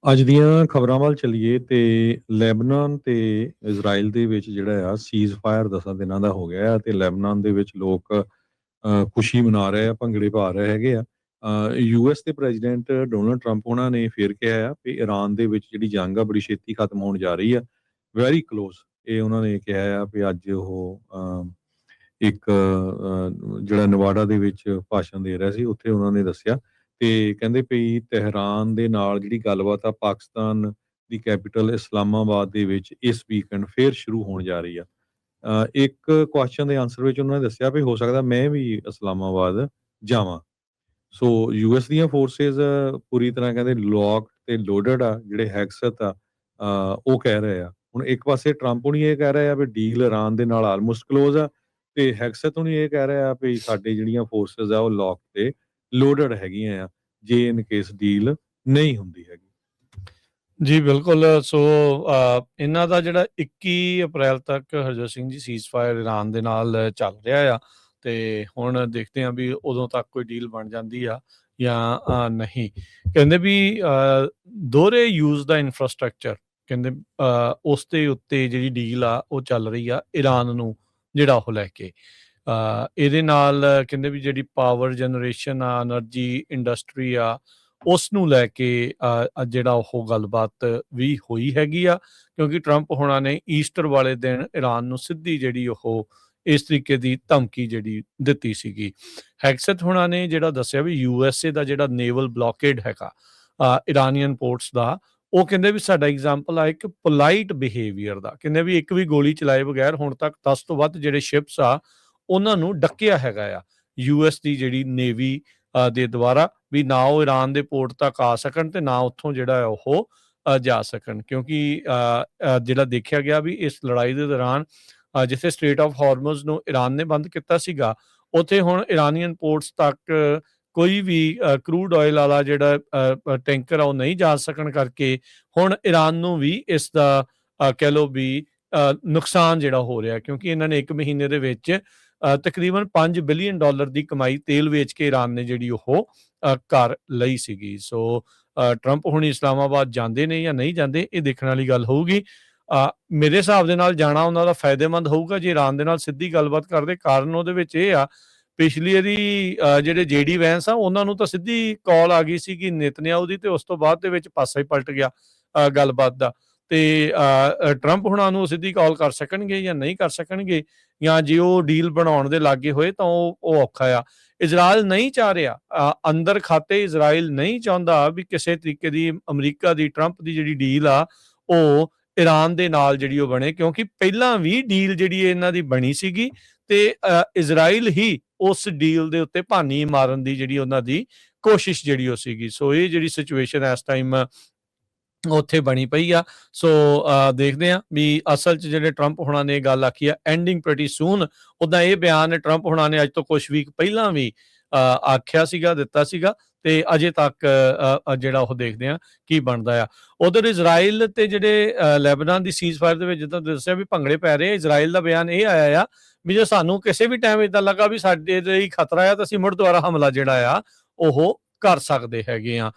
ਅੱਜ ਦੀਆਂ ਖਬਰਾਂ ਵੱਲ ਚੱਲੀਏ ਤੇ ਲੈਬਨਾਨ ਤੇ ਇਜ਼ਰਾਈਲ ਦੇ ਵਿੱਚ ਜਿਹੜਾ ਆ ਸੀਜ਼ ਫਾਇਰ 10 ਦਿਨਾਂ ਦਾ ਹੋ ਗਿਆ ਆ ਤੇ ਲੈਬਨਾਨ ਦੇ ਵਿੱਚ ਲੋਕ ਖੁਸ਼ੀ ਮਨਾ ਰਹੇ ਆ, ਭੰਗੜੇ ਪਾ ਰਹੇ ਹੈਗੇ ਆ। ਯੂਐਸ ਦੇ ਪ੍ਰੈਜ਼ੀਡੈਂਟ ਡੋਨਲਡ ਟਰੰਪ ਉਹਨਾਂ ਨੇ ਫਿਰ ਕਿਹਾ ਆ ਵੀ ਈਰਾਨ ਦੇ ਵਿੱਚ ਜਿਹੜੀ ਜੰਗ ਆ ਬੜੀ ਛੇਤੀ ਖਤਮ ਹੋਣ ਜਾ ਰਹੀ ਆ, ਵੈਰੀ ਕਲੋਜ਼। ਇਹ ਉਹਨਾਂ ਨੇ ਕਿਹਾ ਆ ਵੀ ਅੱਜ ਉਹ ਇੱਕ ਜਿਹੜਾ ਨਵਾਡਾ ਦੇ ਵਿੱਚ ਭਾਸ਼ਣ ਦੇ ਰਿਹਾ ਸੀ, ਉੱਥੇ ਉਹਨਾਂ ਨੇ ਦੱਸਿਆ ਤੇ ਕਹਿੰਦੇ ਵੀ ਤਹਿਰਾਨ ਦੇ ਨਾਲ ਜਿਹੜੀ ਗੱਲਬਾਤ ਆ ਪਾਕਿਸਤਾਨ ਦੀ ਕੈਪੀਟਲ ਇਸਲਾਮਾਬਾਦ ਦੇ ਵਿੱਚ ਇਸ ਵੀਕਐਂਡ ਫੇਰ ਸ਼ੁਰੂ ਹੋਣ ਜਾ ਰਹੀ ਆ। ਇੱਕ ਕੁਐਸਚਨ ਦੇ ਆਨਸਰ ਵਿੱਚ ਉਹਨਾਂ ਨੇ ਦੱਸਿਆ ਵੀ ਹੋ ਸਕਦਾ ਮੈਂ ਵੀ ਇਸਲਾਮਾਬਾਦ ਜਾਵਾਂ। ਸੋ ਯੂਐਸ ਦੀਆਂ ਫੋਰਸਿਸ ਪੂਰੀ ਤਰ੍ਹਾਂ ਕਹਿੰਦੇ ਲੌਕ ਤੇ ਲੋਡਡ ਆ, ਜਿਹੜੇ ਹੈਗਸਤ ਆ ਉਹ ਕਹਿ ਰਹੇ ਆ। ਹੁਣ ਇੱਕ ਪਾਸੇ ਟਰੰਪ ਹੁਣੀ ਇਹ ਕਹਿ ਰਹੇ ਆ ਵੀ ਡੀਲ ਇਰਾਨ ਦੇ ਨਾਲ ਆਲਮੋਸਟ ਕਲੋਜ਼ ਆ ਤੇ ਹੈਗਸਤ ਹੁਣੀ ਇਹ ਕਹਿ ਰਹੇ ਆ ਵੀ ਸਾਡੇ ਜਿਹੜੀਆਂ ਫੋਰਸਿਸ ਆ ਉਹ ਲੌਕ ਤੇ ਲੋਡਡ ਹੈਗੀਆਂ ਆ ਜੇ ਇਨ ਕੇਸ ਡੀਲ ਨਹੀਂ ਹੁੰਦੀ ਹੈਗੀ। ਜੀ ਬਿਲਕੁਲ। ਸੋ ਇਹਨਾਂ ਦਾ ਜਿਹੜਾ 21 ਅਪ੍ਰੈਲ ਤੱਕ ਹਰਜੋਤ ਸਿੰਘ ਜੀ ਸੀਜ਼ਫਾਇਰ ਇਰਾਨ ਦੇ ਨਾਲ ਚੱਲ ਰਿਹਾ ਆ ਤੇ ਹੁਣ ਦੇਖਦੇ ਆ ਵੀ ਉਦੋਂ ਤੱਕ ਕੋਈ ਡੀਲ ਬਣ ਜਾਂਦੀ ਆ ਜਾਂ ਨਹੀਂ। ਕਹਿੰਦੇ ਵੀ ਦੋਹਰੇ ਯੂਜ਼ ਦਾ ਇਨਫਰਾਸਟ੍ਰਕਚਰ, ਕਹਿੰਦੇ ਉਸ ਦੇ ਉੱਤੇ ਜਿਹੜੀ ਡੀਲ ਆ ਉਹ ਚੱਲ ਰਹੀ ਆ ਇਰਾਨ ਨੂੰ ਜਿਹੜਾ ਉਹ ਲੈ ਕੇ। ਇਹਦੇ ਨਾਲ ਕਹਿੰਦੇ ਵੀ ਜਿਹੜੀ ਪਾਵਰ ਜਨਰੇਸ਼ਨ ਆ, એનર્ਜੀ ਇੰਡਸਟਰੀ ਆ, ਉਸ ਨੂੰ ਲੈ ਕੇ ਜਿਹੜਾ ਉਹ ਗੱਲਬਾਤ ਵੀ ਹੋਈ ਹੈਗੀ ਆ, ਕਿਉਂਕਿ ਟਰੰਪ ਹੋਣਾ ਨੇ ਈਸਟਰ ਵਾਲੇ ਦਿਨ ਇਰਾਨ ਨੂੰ ਸਿੱਧੀ ਜਿਹੜੀ ਉਹ ਇਸ ਤਰੀਕੇ ਦੀ ਧਮਕੀ ਜਿਹੜੀ ਦਿੱਤੀ ਸੀਗੀ। ਹੈਗਸਤ ਹੋਣਾ ਨੇ ਜਿਹੜਾ ਦੱਸਿਆ ਵੀ ਯੂਐਸਏ ਦਾ ਜਿਹੜਾ ਨੇਵਲ ਬਲੌਕੇਡ ਹੈਗਾ ਇਰਾਨੀਅਨ ਪੋਰਟਸ ਦਾ, ਉਹ ਕਹਿੰਦੇ ਵੀ ਸਾਡਾ ਐਗਜ਼ਾਮਪਲ ਆ ਇੱਕ ਪੋਲਾਈਟ ਬਿਹੇਵੀਅਰ ਦਾ। ਕਹਿੰਦੇ ਵੀ ਇੱਕ ਵੀ ਗੋਲੀ ਚਲਾਏ ਬਗੈਰ ਹੁਣ ਤੱਕ 10 ਤੋਂ ਵੱਧ ਜਿਹੜੇ ਸ਼ਿਪਸ ਆ ਉਹਨਾਂ ਨੂੰ ਡੱਕਿਆ ਹੈਗਾ ਆ ਯੂਐਸ ਦੀ ਜਿਹੜੀ ਨੇਵੀ ਦੇ ਦੁਆਰਾ, ਵੀ ਨਾ ਉਹ ਇਰਾਨ ਦੇ ਪੋਰਟ ਤੱਕ ਆ ਸਕਣ ਤੇ ਨਾ ਉੱਥੋਂ ਜਿਹੜਾ ਉਹ ਜਾ ਸਕਣ। ਕਿਉਂਕਿ ਜਿਹੜਾ ਦੇਖਿਆ ਗਿਆ ਵੀ ਇਸ ਲੜਾਈ ਦੇ ਦੌਰਾਨ ਜਿੱਥੇ ਸਟ੍ਰੇਟ ਆਫ ਹਾਰਮਜ਼ ਨੂੰ ਇਰਾਨ ਨੇ ਬੰਦ ਕੀਤਾ ਸੀਗਾ, ਉੱਥੇ ਹੁਣ ਇਰਾਨੀਅਨ ਪੋਰਟਸ ਤੱਕ ਕੋਈ ਵੀ ਕਰੂਡ ਆਇਲ ਵਾਲਾ ਜਿਹੜਾ ਟੈਂਕਰ ਆ ਉਹ ਨਹੀਂ ਜਾ ਸਕਣ ਕਰਕੇ ਹੁਣ ਇਰਾਨ ਨੂੰ ਵੀ ਇਸ ਦਾ ਕਹਿ ਲਓ ਵੀ ਨੁਕਸਾਨ ਜਿਹੜਾ ਹੋ ਰਿਹਾ, ਕਿਉਂਕਿ ਇਹਨਾਂ ਨੇ 1 ਮਹੀਨੇ ਦੇ ਵਿੱਚ ਤਕਰੀਬਨ $5 ਬਿਲੀਅਨ ਦੀ ਕਮਾਈ ਤੇਲ ਵੇਚ ਕੇ ਇਰਾਨ ਨੇ ਜਿਹੜੀ ਉਹ ਕਰ ਲਈ ਸੀਗੀ। ਸੋ ਟਰੰਪ ਹੁਣ ਇਸਲਾਮਾਬਾਦ ਜਾਂਦੇ ਨੇ ਜਾਂ ਨਹੀਂ ਜਾਂਦੇ, ਇਹ ਦੇਖਣ ਵਾਲੀ ਗੱਲ ਹੋਊਗੀ। ਮੇਰੇ ਹਿਸਾਬ ਦੇ ਨਾਲ ਜਾਣਾ ਉਹਨਾਂ ਦਾ ਫਾਇਦੇਮੰਦ ਹੋਊਗਾ ਜੇ ਇਰਾਨ ਦੇ ਨਾਲ ਸਿੱਧੀ ਗੱਲਬਾਤ ਕਰਦੇ। ਕਾਰਨ ਉਹਦੇ ਵਿੱਚ ਇਹ ਆ, ਪਿਛਲੀ ਵਾਰੀ ਜਿਹੜੇ JD ਵੈਂਸ ਆ ਉਹਨਾਂ ਨੂੰ ਤਾਂ ਸਿੱਧੀ ਕਾਲ ਆ ਗਈ ਸੀਗੀ ਨੇਤਨਿਆਹੂ ਦੀ, ਤੇ ਉਸ ਤੋਂ ਬਾਅਦ ਦੇ ਵਿੱਚ ਪਾਸਾ ਹੀ ਪਲਟ ਗਿਆ ਗੱਲਬਾਤ ਦਾ। ਤੇ ਟਰੰਪ ਹੁਣਾਂ ਨੂੰ ਸਿੱਧੀ ਕਾਲ ਕਰ ਸਕਣਗੇ ਜਾਂ ਨਹੀਂ ਕਰ ਸਕਣਗੇ, ਜਾਂ ਜੇ ਉਹ ਡੀਲ ਬਣਾਉਣ ਦੇ ਲਾਗੇ ਹੋਏ ਤਾਂ ਉਹ ਔਖਾ ਆ। ਇਜ਼ਰਾਈਲ ਨਹੀਂ ਚਾਹ ਰਿਹਾ, ਅੰਦਰ ਖਾਤੇ ਇਜ਼ਰਾਈਲ ਨਹੀਂ ਚਾਹੁੰਦਾ ਵੀ ਕਿਸੇ ਤਰੀਕੇ ਦੀ ਅਮਰੀਕਾ ਦੀ ਟਰੰਪ ਦੀ ਜਿਹੜੀ ਡੀਲ ਆ ਉਹ ਇਰਾਨ ਦੇ ਨਾਲ ਜਿਹੜੀ ਉਹ ਬਣੇ, ਕਿਉਂਕਿ ਪਹਿਲਾਂ ਵੀ ਡੀਲ ਜਿਹੜੀ ਇਹਨਾਂ ਦੀ ਬਣੀ ਸੀਗੀ ਤੇ ਇਜ਼ਰਾਈਲ ਹੀ ਉਸ ਡੀਲ ਦੇ ਉੱਤੇ ਭਾਨੀ ਮਾਰਨ ਦੀ ਜਿਹੜੀ ਉਹਨਾਂ ਦੀ ਕੋਸ਼ਿਸ਼ ਜਿਹੜੀ ਉਹ ਸੀਗੀ। ਸੋ ਇਹ ਜਿਹੜੀ ਸਿਚੁਏਸ਼ਨ ਇਸ ਟਾਈਮ ਉੱਥੇ ਬਣੀ ਪਈ ਆ। ਸੋ ਦੇਖਦੇ ਆ ਵੀ ਅਸਲ 'ਚ ਜਿਹੜੇ ਟਰੰਪ ਹੋਣਾ ਨੇ ਗੱਲ ਆਖੀ ਆ ਐਂਡਿੰਗ ਪ੍ਰੈਟੀ ਸੂਨ, ਉੱਦਾਂ ਇਹ ਬਿਆਨ ਟਰੰਪ ਹੋਣਾ ਨੇ ਅੱਜ ਤੋਂ ਕੁਛ ਵੀਕ ਪਹਿਲਾਂ ਵੀ ਆਖਿਆ ਸੀਗਾ, ਦਿੱਤਾ ਸੀਗਾ, ਤੇ ਅਜੇ ਤੱਕ ਜਿਹੜਾ ਉਹ ਦੇਖਦੇ ਆ ਕੀ ਬਣਦਾ ਆ। ਉਧਰ ਇਜ਼ਰਾਈਲ ਤੇ ਜਿਹੜੇ ਲੈਬਨਾਨ ਦੀ ਸੀਜ਼ ਫਾਇਰ ਦੇ ਵਿੱਚ ਜਿੱਦਾਂ ਦੱਸਿਆ ਵੀ ਭੰਗੜੇ ਪੈ ਰਹੇ। ਇਜ਼ਰਾਈਲ ਦਾ ਬਿਆਨ ਇਹ ਆਇਆ ਆ ਵੀ ਜੇ ਸਾਨੂੰ ਕਿਸੇ ਵੀ ਟਾਈਮ ਏਦਾਂ ਲੱਗਾ ਵੀ ਸਾਡੇ ਲਈ ਖਤਰਾ ਆ ਤਾਂ ਅਸੀਂ ਮੁੜ ਦੁਬਾਰਾ ਹਮਲਾ ਜਿਹੜਾ ਆ ਉਹ ਕਰ ਸਕਦੇ ਹੈਗੇ ਆ।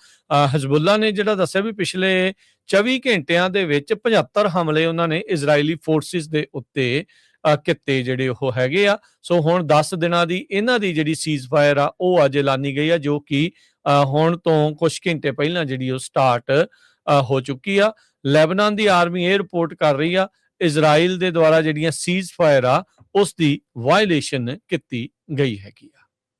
ਹਿਜ਼ਬੁੱਲਾ ਨੇ ਜਿਹੜਾ ਦੱਸਿਆ ਵੀ ਪਿਛਲੇ 24 ਘੰਟਿਆਂ ਦੇ ਵਿੱਚ 75 ਹਮਲੇ ਉਹਨਾਂ ਨੇ ਇਜ਼ਰਾਈਲੀ ਫੋਰਸਿਸ ਦੇ ਉੱਤੇ ਕੀਤੇ ਜਿਹੜੇ ਉਹ ਹੈਗੇ ਆ। ਸੋ ਹੁਣ 10 ਦਿਨਾਂ ਦੀ ਇਹਨਾਂ ਦੀ ਜਿਹੜੀ ਸੀਜ਼ ਫਾਇਰ ਆ ਉਹ ਅੱਜ ਐਲਾਨੀ ਗਈ ਆ, ਜੋ ਕਿ ਹੁਣ ਤੋਂ ਕੁਝ ਘੰਟੇ ਪਹਿਲਾਂ ਜਿਹੜੀ ਉਹ ਸਟਾਰਟ ਹੋ ਚੁੱਕੀ ਆ। ਲੈਬਨਾਨ ਦੀ ਆਰਮੀ ਇਹ ਰਿਪੋਰਟ ਕਰ ਰਹੀ ਆ ਇਜ਼ਰਾਈਲ ਦੇ ਦੁਆਰਾ ਜਿਹੜੀਆਂ ਸੀਜ਼ ਫਾਇਰ ਆ ਉਸ ਦੀ ਵਾਇਲੇਸ਼ਨ ਕੀਤੀ ਗਈ ਹੈਗੀ ਆ।